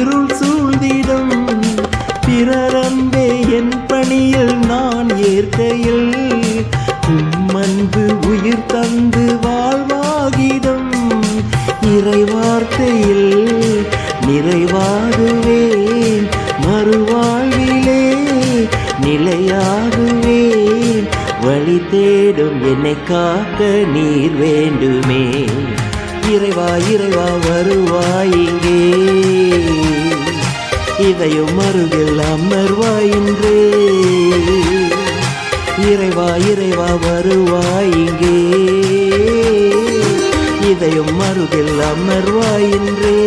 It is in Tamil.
இருள் சூழ்ந்திடும். பிறரன்பே என் பணியில் நான் ஏற்கையில் உம்மன்பு உயிர் தந்து வாழ்வாகிடும். இறைவார்த்தையில் நிறைவாகுவேன், மறுவாழ்விலே நிலையாகுவேன். வழி தேடும் என்னை காக்க நீர் வேண்டுமே. இறைவா இறைவா வருவாயிங்கே, இதையும் அருகில் அமர்வாயின்றே. இறைவா இறைவா வருவாயிங்கே, இதையும் அருகில் அமர்வாயின்றே.